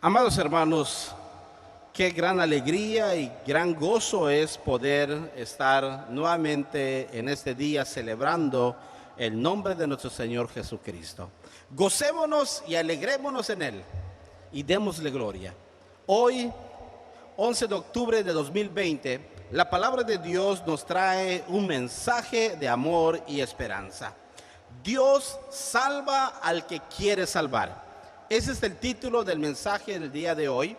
Amados hermanos, qué gran alegría y gran gozo es poder estar nuevamente en este día celebrando el nombre de nuestro Señor Jesucristo. Gocémonos y alegrémonos en Él y démosle gloria. Hoy, 11 de octubre de 2020, la palabra de Dios nos trae un mensaje de amor y esperanza. Dios salva al que quiere salvar. Ese es el título del mensaje del día de hoy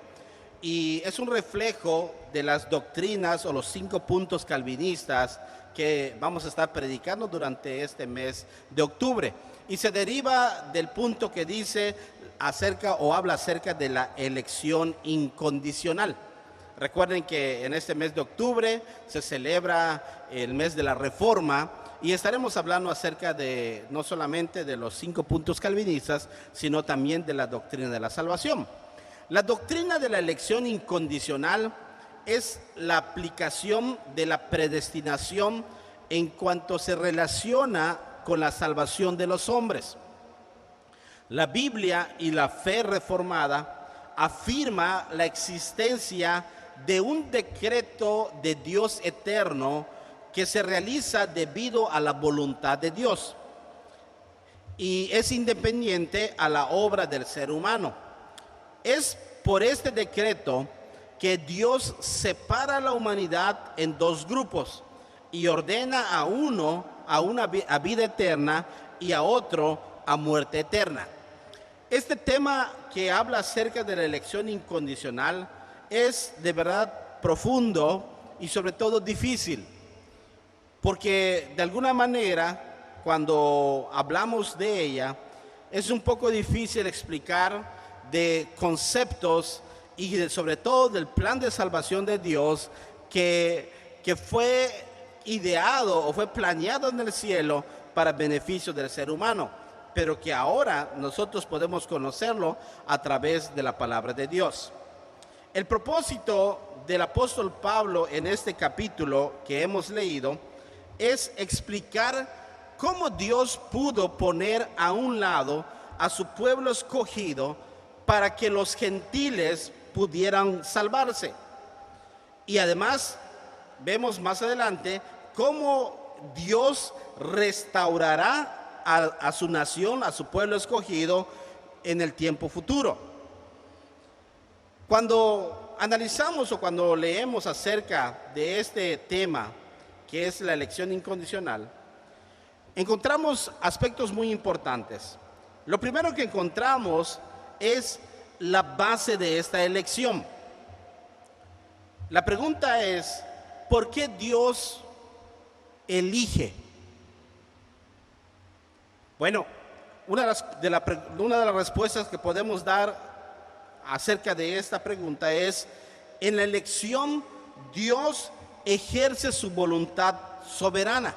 y es un reflejo de las doctrinas o los 5 puntos calvinistas que vamos a estar predicando durante este mes de octubre. Y se deriva del punto que dice habla acerca de la elección incondicional. Recuerden que en este mes de octubre se celebra el mes de la Reforma y estaremos hablando acerca de no solamente de los 5 puntos calvinistas, sino también de la doctrina de la salvación. La doctrina de la elección incondicional es la aplicación de la predestinación en cuanto se relaciona con la salvación de los hombres. La Biblia y la fe reformada afirma la existencia de un decreto de Dios eterno que se realiza debido a la voluntad de Dios y es independiente a la obra del ser humano. Es por este decreto que Dios separa a la humanidad en 2 grupos y ordena a uno a vida eterna y a otro a muerte eterna. Este tema que habla acerca de la elección incondicional es de verdad profundo y sobre todo difícil, porque de alguna manera cuando hablamos de ella es un poco difícil explicar de conceptos y sobre todo del plan de salvación de Dios que fue ideado o fue planeado en el cielo para beneficio del ser humano, pero que ahora nosotros podemos conocerlo a través de la palabra de Dios. El propósito del apóstol Pablo en este capítulo que hemos leído es explicar cómo Dios pudo poner a un lado a su pueblo escogido para que los gentiles pudieran salvarse. Y además vemos más adelante cómo Dios restaurará a su nación, a su pueblo escogido en el tiempo futuro. Cuando analizamos o cuando leemos acerca de este tema, que es la elección incondicional, encontramos aspectos muy importantes. Lo primero que encontramos es la base de esta elección. La pregunta es, ¿por qué Dios elige? Bueno, una de las respuestas que podemos dar acerca de esta pregunta es, en la elección Dios ejerce su voluntad soberana.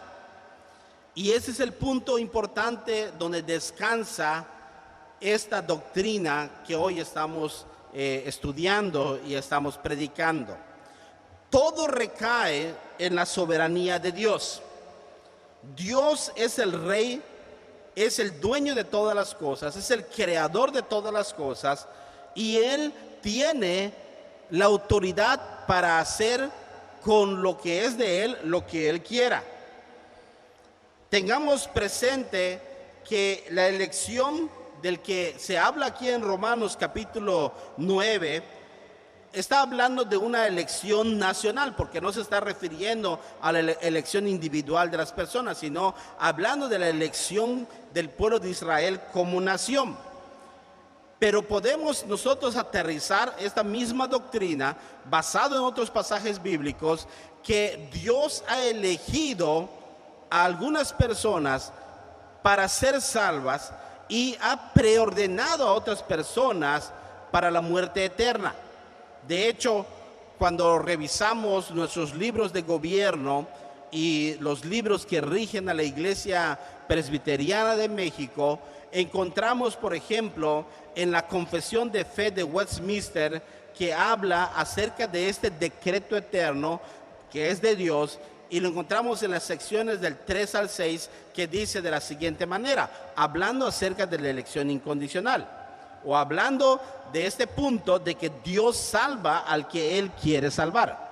Y ese es el punto importante donde descansa esta doctrina que hoy estamos estudiando y estamos predicando. Todo recae en la soberanía de Dios. Dios es el rey, es el dueño de todas las cosas, es el creador de todas las cosas y Él tiene la autoridad para hacer con lo que es de Él lo que Él quiera. Tengamos presente que la elección del que se habla aquí en Romanos capítulo 9 está hablando de una elección nacional, porque no se está refiriendo a la elección individual de las personas, sino hablando de la elección del pueblo de Israel como nación. Pero podemos nosotros aterrizar esta misma doctrina basado en otros pasajes bíblicos que Dios ha elegido a algunas personas para ser salvas y ha preordenado a otras personas para la muerte eterna. De hecho, cuando revisamos nuestros libros de gobierno y los libros que rigen a la Iglesia Presbiteriana de México, encontramos, por ejemplo, en la Confesión de Fe de Westminster, que habla acerca de este decreto eterno que es de Dios, y lo encontramos en las secciones del 3 al 6, que dice de la siguiente manera, hablando acerca de la elección incondicional. o hablando de este punto de que Dios salva al que Él quiere salvar.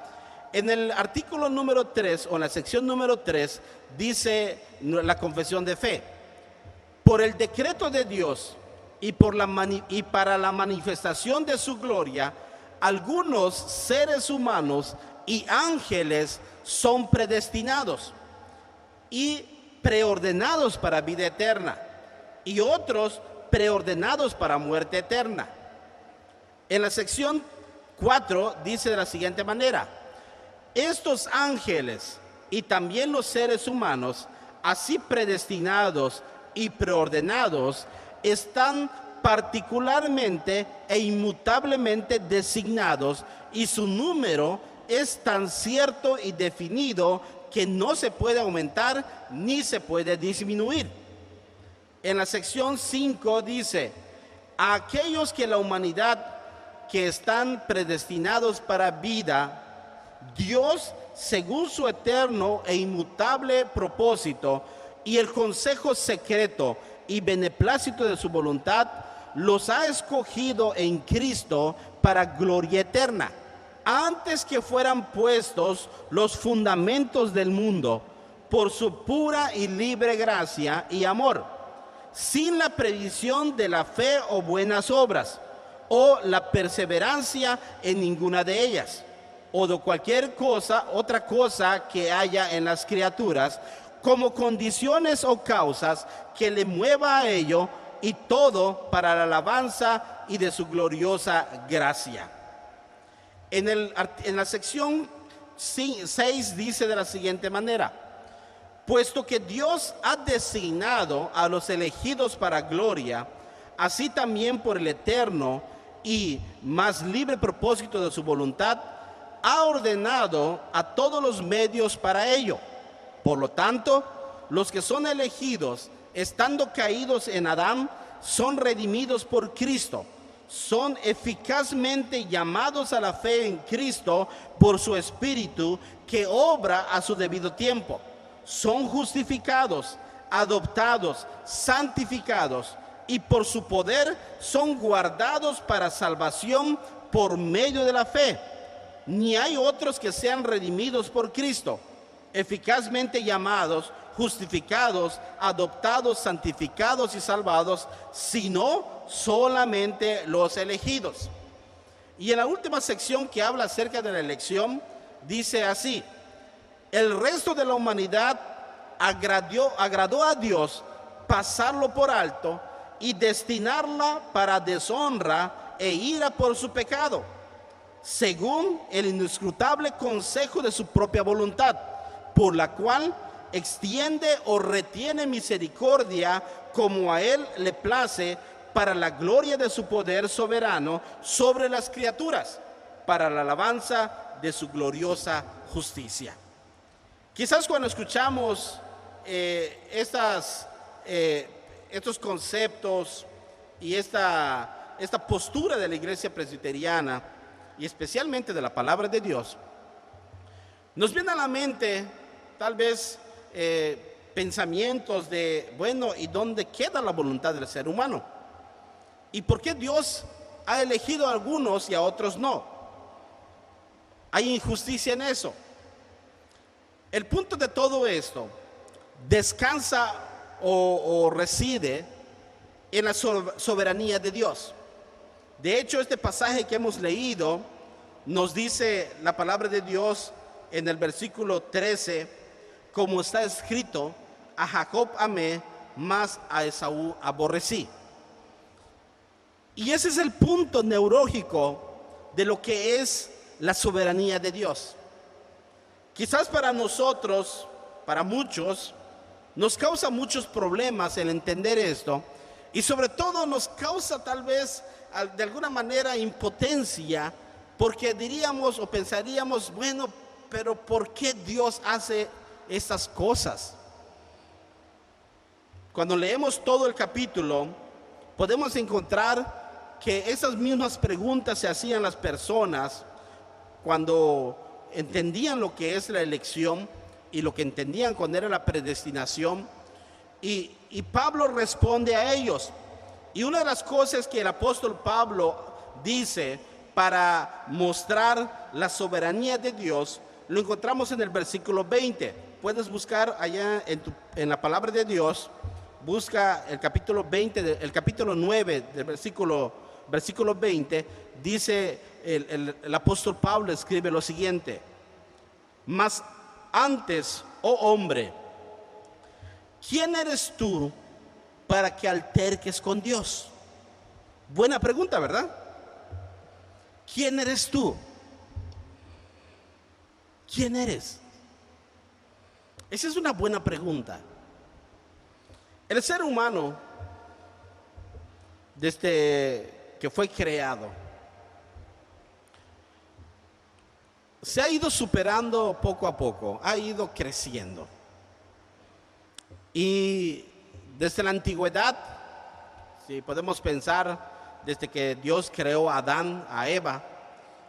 En el artículo número 3 o en la sección número 3 dice la confesión de fe: por el decreto de Dios y para la manifestación de su gloria, algunos seres humanos y ángeles son predestinados y preordenados para vida eterna, y otros preordenados para muerte eterna. En la sección 4 dice de la siguiente manera: estos ángeles y también los seres humanos, así predestinados y preordenados, están particularmente e inmutablemente designados, y su número es tan cierto y definido que no se puede aumentar ni se puede disminuir. En la sección 5 dice: a aquellos que la humanidad que están predestinados para vida, Dios, según su eterno e inmutable propósito y el consejo secreto y beneplácito de su voluntad, los ha escogido en Cristo para gloria eterna, antes que fueran puestos los fundamentos del mundo, por su pura y libre gracia y amor, sin la previsión de la fe o buenas obras, o la perseverancia en ninguna de ellas, o de cualquier otra cosa que haya en las criaturas, como condiciones o causas que le mueva a ello, y todo para la alabanza y de su gloriosa gracia. En la sección 6 dice de la siguiente manera: puesto que Dios ha designado a los elegidos para gloria, así también por el eterno y más libre propósito de su voluntad, ha ordenado a todos los medios para ello. Por lo tanto, los que son elegidos, estando caídos en Adán, son redimidos por Cristo, son eficazmente llamados a la fe en Cristo por su Espíritu, que obra a su debido tiempo, son justificados, adoptados, santificados, y por su poder son guardados para salvación por medio de la fe. Ni hay otros que sean redimidos por Cristo, eficazmente llamados, justificados, adoptados, santificados y salvados, sino solamente los elegidos. Y en la última sección, que habla acerca de la elección, dice así: el resto de la humanidad agradó a Dios pasarlo por alto y destinarla para deshonra e ira por su pecado, según el inescrutable consejo de su propia voluntad, por la cual extiende o retiene misericordia como a él le place, para la gloria de su poder soberano sobre las criaturas, para la alabanza de su gloriosa justicia. Quizás cuando escuchamos estos conceptos y esta postura de la iglesia presbiteriana, y especialmente de la palabra de Dios, nos viene a la mente tal vez pensamientos de, bueno, ¿y dónde queda la voluntad del ser humano? ¿Y por qué Dios ha elegido a algunos y a otros no? ¿Hay injusticia en eso? El punto de todo esto descansa o reside en la soberanía de Dios. De hecho, este pasaje que hemos leído nos dice la palabra de Dios en el versículo 13, como está escrito: a Jacob amé, mas a Esaú aborrecí. Y ese es el punto neurálgico de lo que es la soberanía de Dios. Quizás para nosotros, para muchos, nos causa muchos problemas el entender esto, y sobre todo nos causa tal vez de alguna manera impotencia, porque diríamos o pensaríamos, bueno, pero ¿por qué Dios hace estas cosas? Cuando leemos todo el capítulo, podemos encontrar que esas mismas preguntas se hacían las personas cuando entendían lo que es la elección y lo que entendían cuando era la predestinación. Y Pablo responde a ellos Y una de las cosas que el apóstol Pablo dice para mostrar la soberanía de Dios, lo encontramos en el versículo 20. Puedes buscar allá en la palabra de Dios, busca el capítulo 20, el capítulo 9 del versículo 20, dice el apóstol Pablo escribe lo siguiente: mas antes, oh hombre, ¿quién eres tú para que alterques con Dios? Buena pregunta, ¿verdad? ¿Quién eres tú? ¿Quién eres? Esa es una buena pregunta. El ser humano, desde que fue creado, se ha ido superando poco a poco, ha ido creciendo. Y desde la antigüedad, si podemos pensar, desde que Dios creó a Adán, a Eva,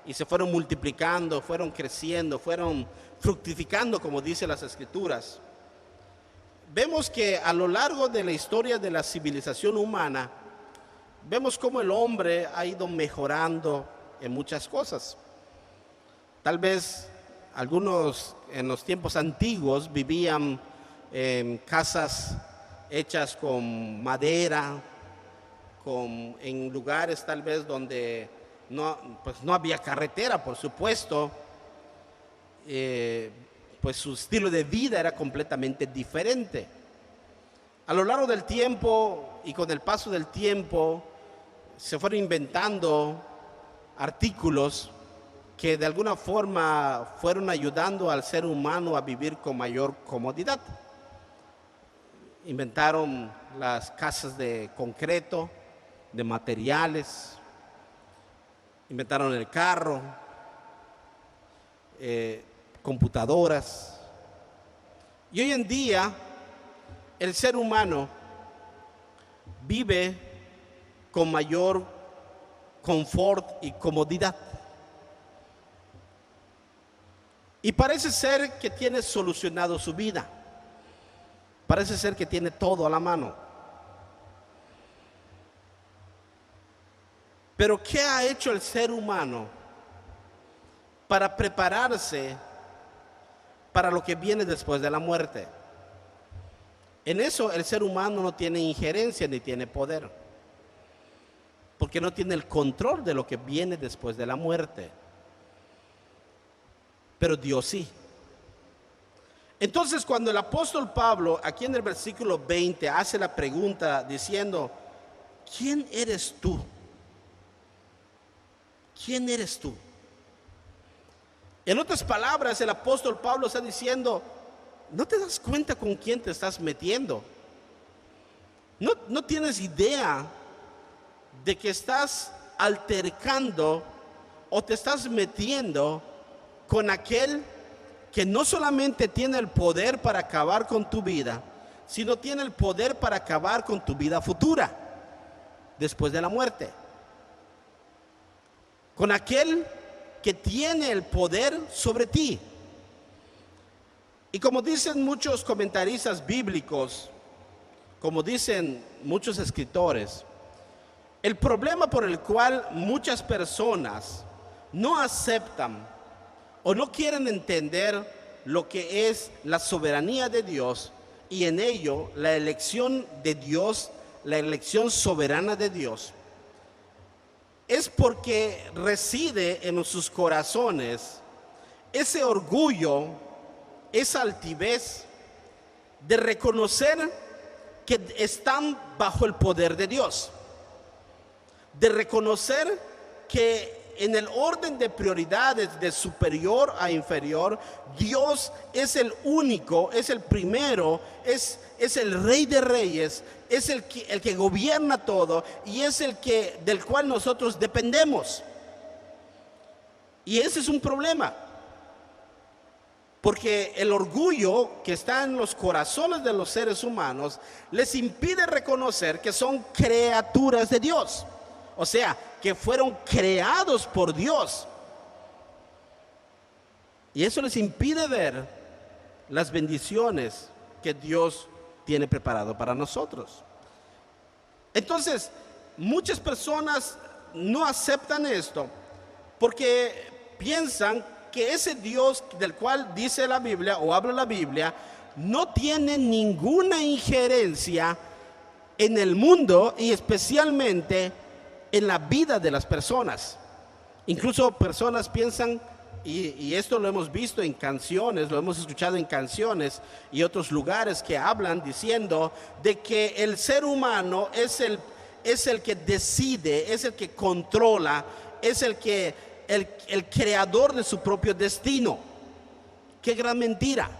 y se fueron multiplicando, fueron creciendo, fueron fructificando, como dicen las Escrituras, vemos que a lo largo de la historia de la civilización humana, vemos cómo el hombre ha ido mejorando en muchas cosas. Tal vez algunos en los tiempos antiguos vivían en casas hechas con madera, en lugares tal vez donde no había carretera, por supuesto. Pues su estilo de vida era completamente diferente. A lo largo del tiempo y con el paso del tiempo se fueron inventando artículos que de alguna forma fueron ayudando al ser humano a vivir con mayor comodidad. Inventaron las casas de concreto, de materiales, inventaron el carro, computadoras. Y hoy en día el ser humano vive con mayor confort y comodidad. Y parece ser que tiene solucionado su vida. Parece ser que tiene todo a la mano. Pero ¿qué ha hecho el ser humano para prepararse para lo que viene después de la muerte? En eso el ser humano no tiene injerencia ni tiene poder, porque no tiene el control de lo que viene después de la muerte. Pero Dios sí. Entonces, cuando el apóstol Pablo, aquí en el versículo 20, hace la pregunta diciendo: ¿quién eres tú? ¿Quién eres tú? En otras palabras, el apóstol Pablo está diciendo: ¿no te das cuenta con quién te estás metiendo? ¿No tienes idea de que estás altercando o te estás metiendo con aquel que no solamente tiene el poder para acabar con tu vida, sino tiene el poder para acabar con tu vida futura, después de la muerte? Con aquel que tiene el poder sobre ti. Y como dicen muchos comentaristas bíblicos, como dicen muchos escritores, el problema por el cual muchas personas no aceptan o no quieren entender lo que es la soberanía de Dios y en ello la elección de Dios, la elección soberana de Dios, es porque reside en sus corazones ese orgullo, esa altivez de reconocer que están bajo el poder de Dios, de reconocer que en el orden de prioridades de superior a inferior, Dios es el único, es el primero, es el Rey de Reyes, es el que gobierna todo y es del cual nosotros dependemos. Y ese es un problema, porque el orgullo que está en los corazones de los seres humanos les impide reconocer que son criaturas de Dios, o sea, que fueron creados por Dios. Y eso les impide ver las bendiciones que Dios tiene preparado para nosotros. Entonces, muchas personas no aceptan esto porque piensan que ese Dios del cual dice la Biblia o habla la Biblia no tiene ninguna injerencia en el mundo y especialmente en la vida de las personas. Incluso personas piensan, y esto lo hemos visto en canciones, lo hemos escuchado en canciones y otros lugares que hablan diciendo de que el ser humano es el que decide, es el que controla, es el creador de su propio destino. Qué gran mentira.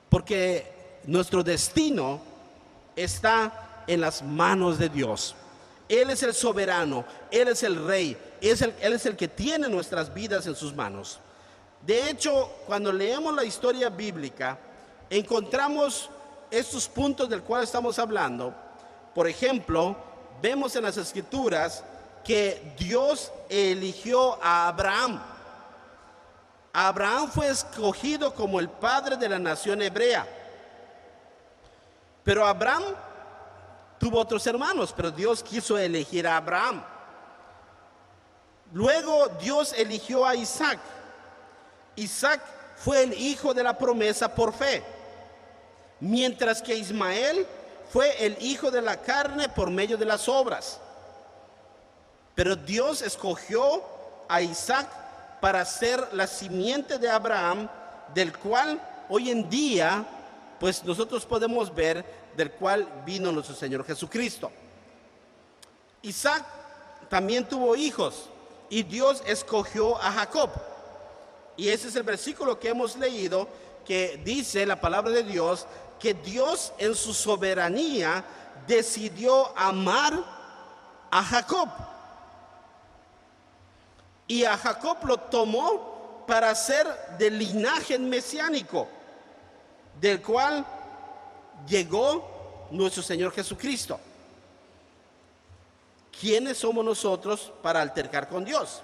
Porque nuestro destino está en las manos de Dios. Él es el soberano, Él es el rey, Él es el que tiene nuestras vidas en sus manos. De hecho, cuando leemos la historia bíblica, encontramos estos puntos del cual estamos hablando. Por ejemplo, vemos en las Escrituras que Dios eligió a Abraham. Abraham fue escogido como el padre de la nación hebrea. Pero Abraham tuvo otros hermanos, pero Dios quiso elegir a Abraham. Luego Dios eligió a Isaac. Isaac fue el hijo de la promesa por fe, mientras que Ismael fue el hijo de la carne por medio de las obras. Pero Dios escogió a Isaac para ser la simiente de Abraham, del cual hoy en día, pues nosotros podemos ver del cual vino nuestro Señor Jesucristo. Isaac también tuvo hijos y Dios escogió a Jacob. Y ese es el versículo que hemos leído, que dice la palabra de Dios, que Dios en su soberanía decidió amar a Jacob. Y a Jacob lo tomó para ser del linaje mesiánico, del cual llegó nuestro Señor Jesucristo. ¿Quiénes somos nosotros para altercar con Dios?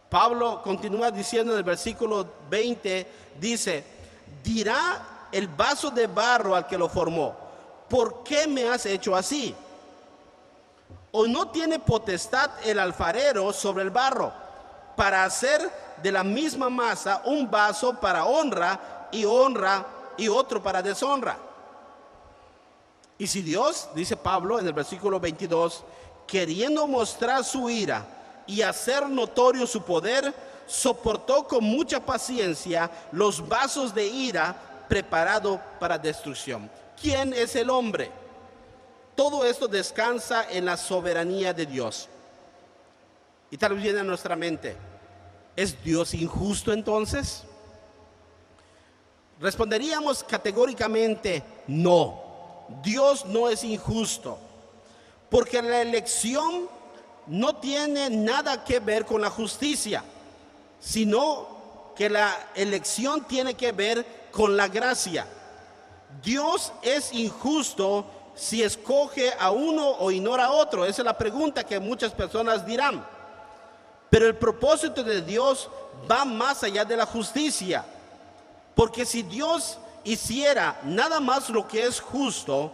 Pablo continúa diciendo en el versículo 20, dice, dirá el vaso de barro al que lo formó, ¿por qué me has hecho así? ¿O no tiene potestad el alfarero sobre el barro para hacer de la misma masa un vaso para honra y otro para deshonra? Y si Dios, dice Pablo en el versículo 22, queriendo mostrar su ira y hacer notorio su poder, soportó con mucha paciencia los vasos de ira preparados para destrucción. ¿Quién es el hombre? Todo esto descansa en la soberanía de Dios. Y tal vez viene a nuestra mente, ¿es Dios injusto entonces? Responderíamos categóricamente, no, Dios no es injusto, porque la elección no tiene nada que ver con la justicia, sino que la elección tiene que ver con la gracia. Dios es injusto si escoge a uno o ignora a otro. Esa es la pregunta que muchas personas dirán. Pero el propósito de Dios va más allá de la justicia, porque si Dios hiciera nada más lo que es justo,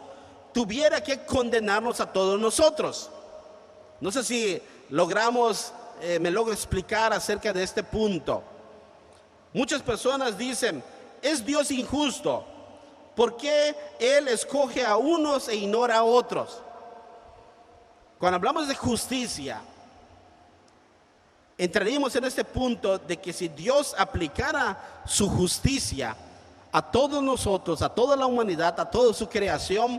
tuviera que condenarnos a todos nosotros. No sé si me logro explicar acerca de este punto. Muchas personas dicen, ¿es Dios injusto? ¿Por qué Él escoge a unos e ignora a otros? Cuando hablamos de justicia, entraríamos en este punto de que si Dios aplicara su justicia a todos nosotros, a toda la humanidad, a toda su creación,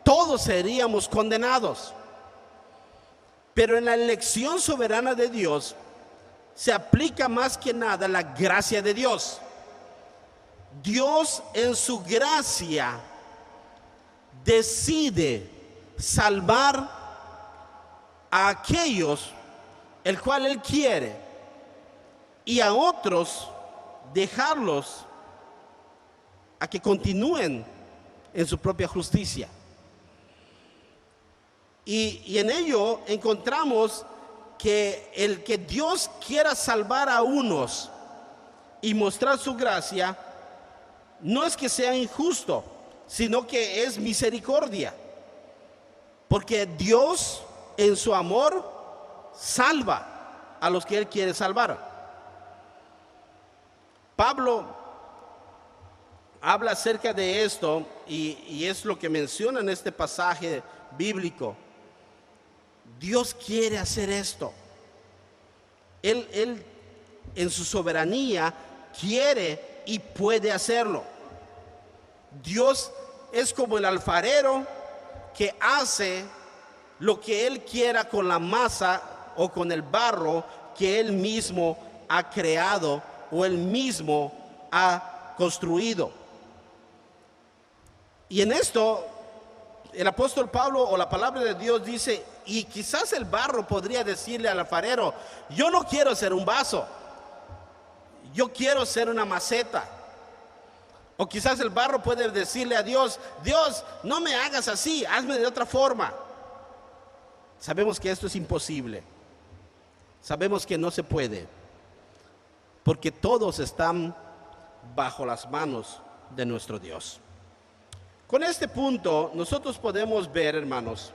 todos seríamos condenados. Pero en la elección soberana de Dios se aplica más que nada la gracia de Dios. Dios en su gracia decide salvar a aquellos el cual Él quiere y a otros dejarlos a que continúen en su propia justicia. Y en ello encontramos que el que Dios quiera salvar a unos y mostrar su gracia no es que sea injusto, sino que es misericordia. Porque Dios en su amor salva a los que Él quiere salvar. Pablo habla acerca de esto y es lo que menciona en este pasaje bíblico. Dios quiere hacer esto. Él en su soberanía quiere y puede hacerlo. Dios es como el alfarero que hace lo que Él quiera con la masa o con el barro que Él mismo ha creado o Él mismo ha construido. Y en esto el apóstol Pablo o la palabra de Dios dice, y quizás el barro podría decirle al alfarero: yo no quiero ser un vaso, yo quiero ser una maceta. O quizás el barro puede decirle a Dios: Dios, no me hagas así, hazme de otra forma. Sabemos que esto es imposible. Sabemos que no se puede, porque todos están bajo las manos de nuestro Dios. Con este punto nosotros podemos ver, hermanos,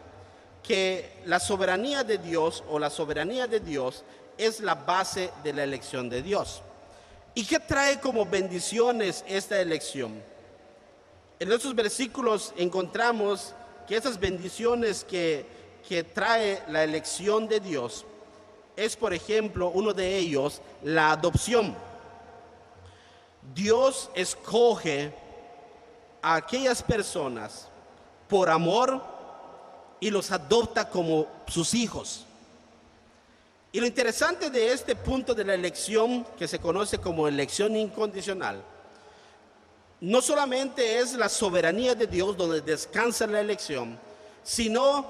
que la soberanía de Dios o la soberanía de Dios es la base de la elección de Dios. ¿Y qué trae como bendiciones esta elección? En estos versículos encontramos que esas bendiciones que trae la elección de Dios es, por ejemplo, uno de ellos, la adopción. Dios escoge a aquellas personas por amor y los adopta como sus hijos. Y lo interesante de este punto de la elección, que se conoce como elección incondicional, no solamente es la soberanía de Dios donde descansa la elección, sino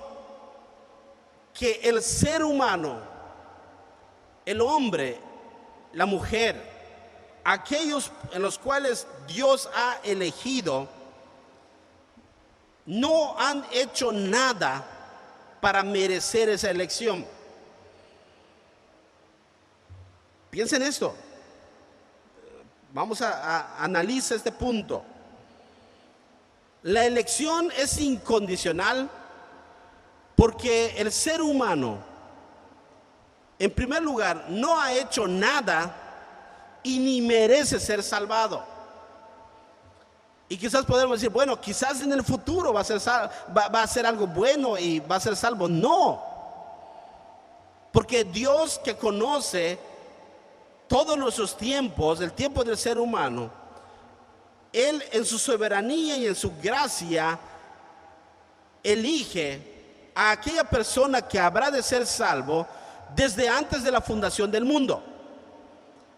que el ser humano, el hombre, la mujer, aquellos en los cuales Dios ha elegido, no han hecho nada para merecer esa elección. Piensen esto. Vamos a analizar este punto. La elección es incondicional porque el ser humano, en primer lugar, no ha hecho nada y ni merece ser salvado. Y quizás podemos decir, bueno, quizás en el futuro va a ser algo bueno y va a ser salvo. No, porque Dios, que conoce todos nuestros tiempos, el tiempo del ser humano, Él en su soberanía y en su gracia elige a aquella persona que habrá de ser salvo desde antes de la fundación del mundo.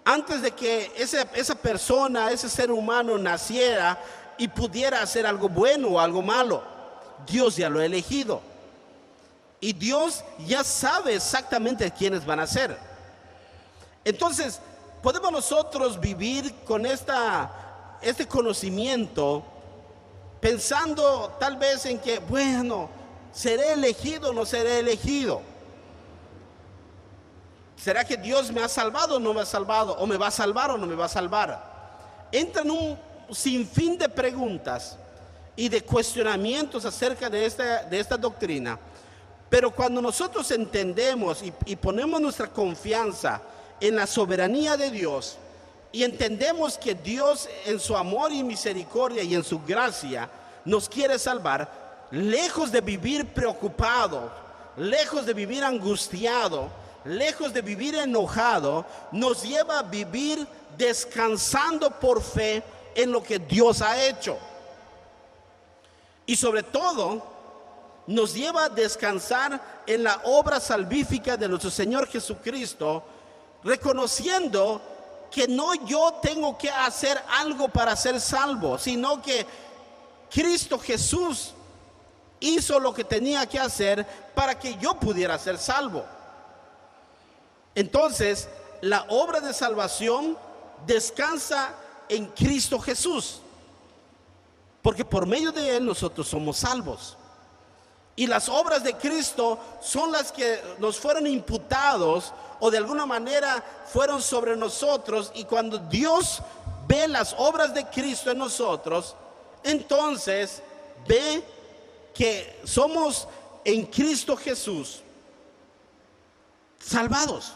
Antes de que esa persona, ese ser humano naciera y pudiera hacer algo bueno o algo malo, Dios ya lo ha elegido. Y Dios ya sabe exactamente quiénes van a ser. Entonces, podemos nosotros vivir con este conocimiento, pensando tal vez en que, bueno, ¿seré elegido o no seré elegido? ¿Será que Dios me ha salvado o no me ha salvado? ¿O me va a salvar o no me va a salvar? Entran un sinfín de preguntas y de cuestionamientos acerca de esta doctrina. Pero cuando nosotros entendemos y ponemos nuestra confianza en la soberanía de Dios y entendemos que Dios en su amor y misericordia y en su gracia nos quiere salvar, lejos de vivir preocupado, lejos de vivir angustiado, lejos de vivir enojado, nos lleva a vivir descansando por fe en lo que Dios ha hecho. Y sobre todo, nos lleva a descansar en la obra salvífica de nuestro Señor Jesucristo, reconociendo que no yo tengo que hacer algo para ser salvo, sino que Cristo Jesús hizo lo que tenía que hacer para que yo pudiera ser salvo. Entonces, la obra de salvación descansa en Cristo Jesús, porque por medio de Él nosotros somos salvos. Y las obras de Cristo son las que nos fueron imputados o de alguna manera fueron sobre nosotros. Y cuando Dios ve las obras de Cristo en nosotros, entonces ve que somos en Cristo Jesús salvados.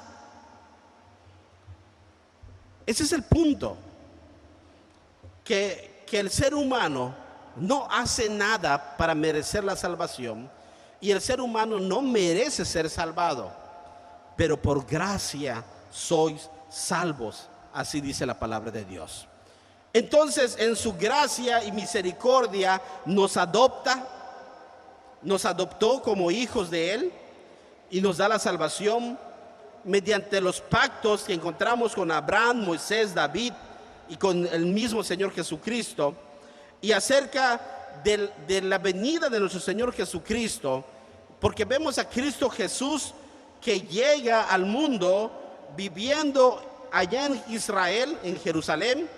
Ese es el punto, que el ser humano no hace nada para merecer la salvación, y el ser humano no merece ser salvado, pero por gracia sois salvos, así dice la palabra de Dios. Entonces, en su gracia y misericordia nos adoptó como hijos de Él y nos da la salvación mediante los pactos que encontramos con Abraham, Moisés, David y con el mismo Señor Jesucristo. Y acerca de la venida de nuestro Señor Jesucristo, porque vemos a Cristo Jesús que llega al mundo viviendo allá en Israel, en Jerusalén,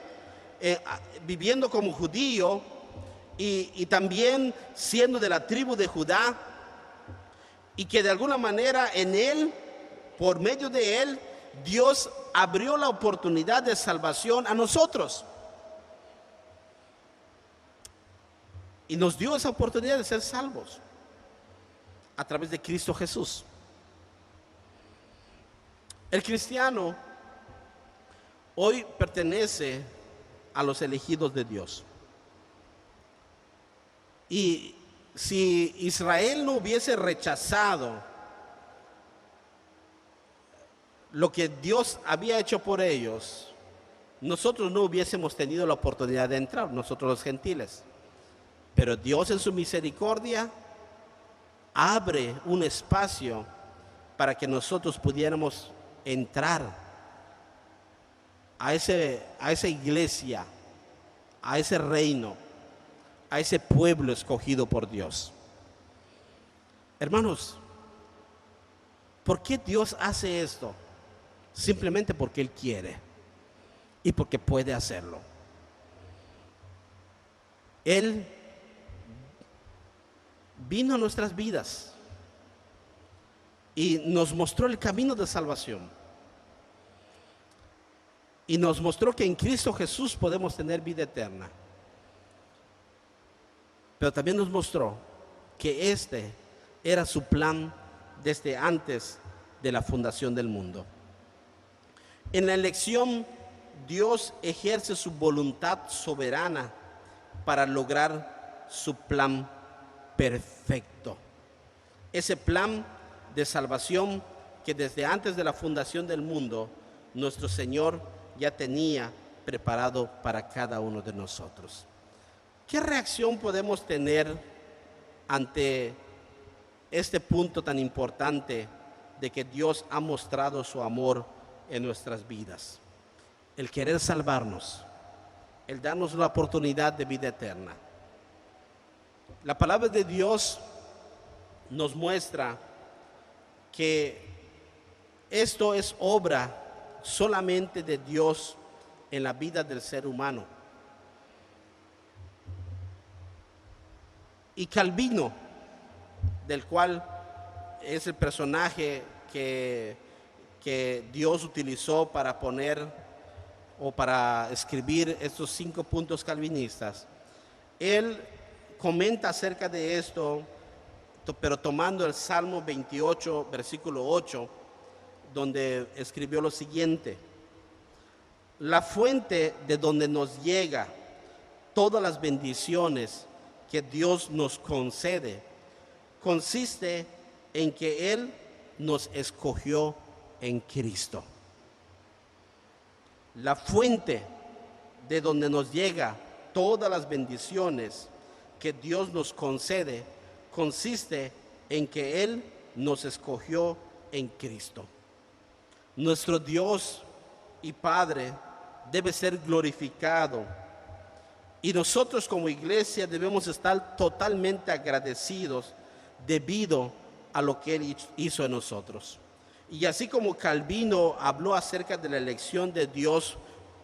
viviendo como judío y también siendo de la tribu de Judá, y que de alguna manera en Él, por medio de Él, Dios abrió la oportunidad de salvación a nosotros. Y nos dio esa oportunidad de ser salvos a través de Cristo Jesús. El cristiano hoy pertenece a los elegidos de Dios. Y si Israel no hubiese rechazado lo que Dios había hecho por ellos, nosotros no hubiésemos tenido la oportunidad de entrar, nosotros los gentiles. Pero Dios en su misericordia abre un espacio para que nosotros pudiéramos entrar a esa iglesia, a ese reino, a ese pueblo escogido por Dios. Hermanos, ¿por qué Dios hace esto? Simplemente porque Él quiere y porque puede hacerlo. Él vino a nuestras vidas y nos mostró el camino de salvación. Y nos mostró que en Cristo Jesús podemos tener vida eterna. Pero también nos mostró que este era su plan desde antes de la fundación del mundo. En la elección, Dios ejerce su voluntad soberana para lograr su plan perfecto. Ese plan de salvación que desde antes de la fundación del mundo, nuestro Señor ya tenía preparado para cada uno de nosotros. ¿Qué reacción podemos tener ante este punto tan importante de que Dios ha mostrado su amor en nuestras vidas? El querer salvarnos, el darnos la oportunidad de vida eterna. La palabra de Dios nos muestra que esto es obra solamente de Dios en la vida del ser humano. Y Calvino, del cual es el personaje que Dios utilizó para poner o para escribir estos 5 puntos calvinistas, él comenta acerca de esto, pero tomando el Salmo 28, versículo 8, donde escribió lo siguiente: la fuente de donde nos llega todas las bendiciones que Dios nos concede consiste en que Él nos escogió en Cristo. La fuente de donde nos llega todas las bendiciones que Dios nos concede consiste en que Él nos escogió en Cristo. Nuestro Dios y Padre debe ser glorificado, y nosotros como iglesia debemos estar totalmente agradecidos debido a lo que Él hizo en nosotros. Y así como Calvino habló acerca de la elección de Dios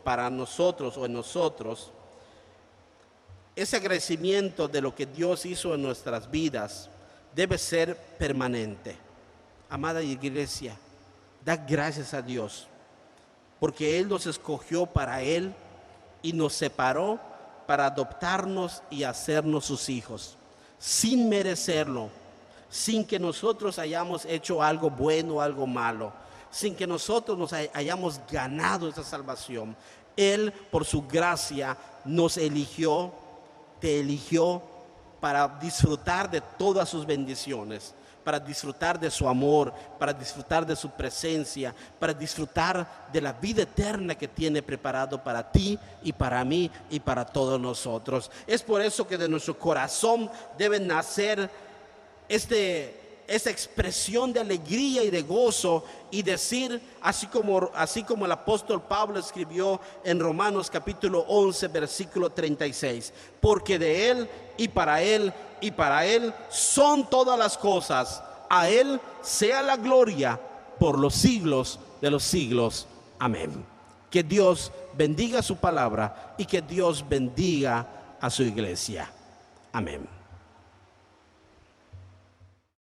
para nosotros o en nosotros, ese agradecimiento de lo que Dios hizo en nuestras vidas debe ser permanente. Amada iglesia, da gracias a Dios, porque Él nos escogió para Él y nos separó para adoptarnos y hacernos sus hijos, sin merecerlo, sin que nosotros hayamos hecho algo bueno o algo malo, sin que nosotros nos hayamos ganado esa salvación. Él, por su gracia, nos eligió, te eligió para disfrutar de todas sus bendiciones, para disfrutar de su amor, para disfrutar de su presencia, para disfrutar de la vida eterna que tiene preparado para ti y para mí y para todos nosotros. Es por eso que de nuestro corazón debe nacer esa expresión de alegría y de gozo, y decir, así como el apóstol Pablo escribió en Romanos capítulo 11 versículo 36, porque de Él y para Él y para Él son todas las cosas, a Él sea la gloria por los siglos de los siglos. Amén. Que Dios bendiga su palabra y que Dios bendiga a su iglesia. Amén.